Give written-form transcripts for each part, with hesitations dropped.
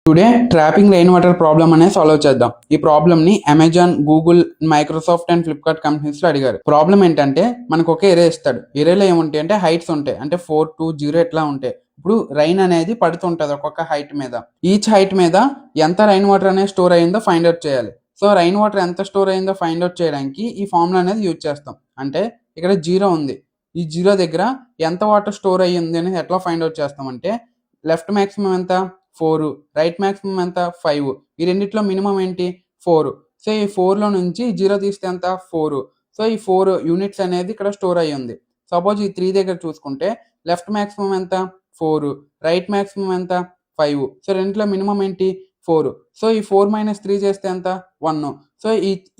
Today trapping rain water problem అనేది solve చేద్దాం. ఈ ప్రాబ్లమ్ ని Amazon, Google, Microsoft and Flipkart companies లో అడిగారు. ప్రాబ్లం ఏంటంటే మనకు ఒక ఏరియా ఇస్తాడు. ఏరియాలో ఏముంటాయి అంటే హైట్స్ ఉంటాయి, అంటే 4, 2, 0 ఎట్లా ఉంటాయి. ఇప్పుడు రైన్ అనేది పడుతుంటది ఒక్కొక్క హైట్ మీద. ఈచ్ హైట్ మీద ఎంత రైన్ వాటర్ అనేది స్టోర్ అయ్యిందో ఫైండ్ అవుట్ చేయాలి. సో రైన్ వాటర్ ఎంత స్టోర్ అయ్యిందో ఫైండ్ అవుట్ చేయడానికి ఈ ఫార్ములా అనేది యూజ్ చేస్తాం. అంటే ఇక్కడ 0 ఉంది. ఈ 0 దగ్గర ఎంత వాటర్ స్టోర్ అయ్యింది అనేది ఎట్లా ఫైండ్ అవుట్ చేస్తామంటే లెఫ్ట్ మాక్సిమం ఎంత 4, రైట్ మాక్సిమం ఎంత 5. ఈ రెండిట్లో మినిమం ఏంటి 4. సో ఈ 4లో నుంచి 0 తీస్తే ఎంత 4. సో ఈ 4 యూనిట్స్ అనేది ఇక్కడ స్టోర్ అయ్యి ఉంది. సపోజ్ ఈ 3 దగ్గర చూసుకుంటే లెఫ్ట్ మాక్సిమం ఎంత 4, రైట్ మాక్సిమం ఎంత 5. సో రెండిట్లో మినిమం ఏంటి 4. సో ఈ 4 - 3 చేస్తే ఎంత 1. సో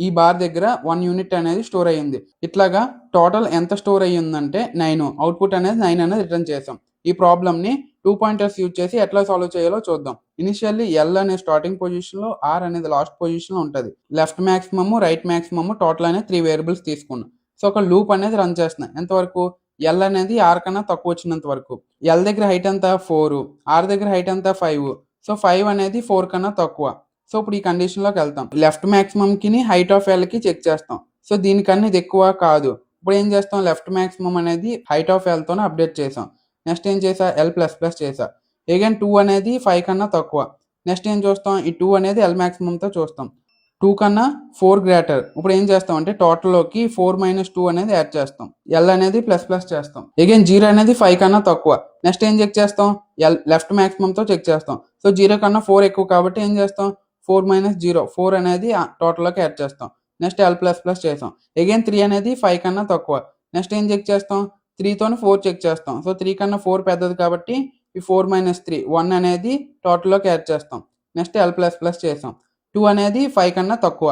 ఈ బార్ దగ్గర 1 యూనిట్ అనేది స్టోర్ అయ్యింది. ఇట్లాగా టోటల్ ఎంత స్టోర్ అయ్యి ఉందంటే 9. అవుట్పుట్ అనేది 9 అనేది రిటర్న్ చేసాం. ఈ ప్రాబ్లమ్ ని 2 పాయింటర్స్ యూజ్ చేసి ఎట్లా సాల్వ్ చేయాలో చూద్దాం. ఇనిషియల్లీ ఎల్ అనే స్టార్టింగ్ పొజిషన్ లో, ఆర్ అనేది లాస్ట్ పొజిషన్ లో ఉంటది. Left maximum, right maximum, total అనే 3 వేరియబుల్స్ తీసుకున్నాం. సో ఒక లూప్ అనేది రన్ చేస్తున్నాయి. ఎంతవరకు ఎల్ అనేది ఆర్ కన్నా తక్కువ వచ్చినంత వరకు. ఎల్ దగ్గర హైట్ ఎంత 4, ఆర్ దగ్గర హైట్ ఎంత 5. సో 5 అనేది 4 కన్నా తక్కువ. సో ఇప్పుడు ఈ కండిషన్ లోకి వెళ్తాం. లెఫ్ట్ మాక్సిమం కి హైట్ ఆఫ్ ఎల్ కి చెక్ చేస్తాం. సో దీనికన్నా ఇది ఎక్కువ కాదు. ఇప్పుడు ఏం చేస్తాం, లెఫ్ట్ మాక్సిమం అనేది హైట్ ఆఫ్ ఎల్ తోనే అప్డేట్ చేసాం. నెక్స్ట్ ఏం చేసా, ఎల్ ప్లస్ ప్లస్ చేసా. అగైన్ 2 అనేది 5 కన్నా తక్కువ. నెక్స్ట్ ఏం చూస్తాం, ఈ 2 అనేది ఎల్ మాక్సిమంతో చూస్తాం. 2 కన్నా 4 గ్రేటర్. ఇప్పుడు ఏం చేస్తాం అంటే టోటల్లోకి 4 - 2 అనేది యాడ్ చేస్తాం. ఎల్ అనేది ప్లస్ ప్లస్ చేస్తాం. అగైన్ 0 అనేది 5 కన్నా తక్కువ. నెక్స్ట్ ఏం చెక్ చేస్తాం, ఎల్ లెఫ్ట్ మాక్సిమంతో చెక్ చేస్తాం. సో 0 కన్నా 4 ఎక్కువ కాబట్టి ఏం చేస్తాం, 4 - 0, 4 అనేది టోటల్లోకి యాడ్ చేస్తాం. నెక్స్ట్ ఎల్ ప్లస్ ప్లస్ చేస్తాం. అగైన్ 3 అనేది 5 కన్నా తక్కువ. నెక్స్ట్ ఏం చెక్ చేస్తాం, 3తోని 4 చెక్ చేస్తాం. సో 3 కన్నా 4 పెద్దది కాబట్టి ఈ 4 - 3, 1 అనేది టోటల్లోకి యాడ్ చేస్తాం. నెక్స్ట్ ఎల్ ప్లస్ ప్లస్ చేస్తాం. 2 అనేది 5 కన్నా తక్కువ.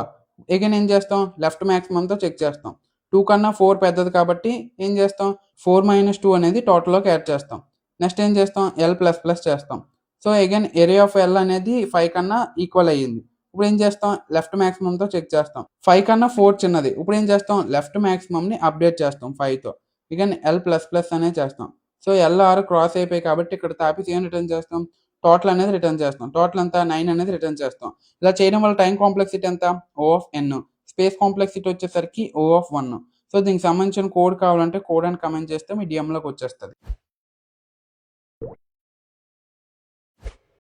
అగైన్ ఏం చేస్తాం, లెఫ్ట్ మాక్సిమంతో చెక్ చేస్తాం. 2 కన్నా 4 పెద్దది కాబట్టి ఏం చేస్తాం, 4 - 2 అనేది టోటల్లోకి యాడ్ చేస్తాం. నెక్స్ట్ ఏం చేస్తాం, ఎల్ ప్లస్ ప్లస్ చేస్తాం. So again area of L అనేది 5 కన్నా ఈక్వల్ అయ్యింది. ఇప్పుడు ఏం చేస్తాం, లెఫ్ట్ మాక్సిమంతో చెక్ చేస్తాం. 5 కన్నా 4 చిన్నది. ఇప్పుడు ఏం చేస్తాం, లెఫ్ట్ మాక్సిమంని అప్డేట్ చేస్తాం 5తో. అగైన్ ఎల్ ప్లస్ ప్లస్ అనేది చేస్తాం. సో ఎల్ ఆర్ క్రాస్ అయిపోయి కాబట్టి ఇక్కడ తాపి ఏం రిటర్న్ చేస్తాం, టోటల్ అనేది రిటర్న్ చేస్తాం. టోటల్ ఎంత 9 అనేది రిటర్న్ చేస్తాం. ఇలా చేయడం వల్ల టైం కాంప్లెక్సిటీ ఎంత O(n), స్పేస్ కాంప్లెక్సిటీ వచ్చేసరికి O(1). సో దీనికి సంబంధించిన కోడ్ కావాలంటే కోడ్ అని కమెంట్ చేస్తే మీ డిఎంలోకి వచ్చేస్తుంది.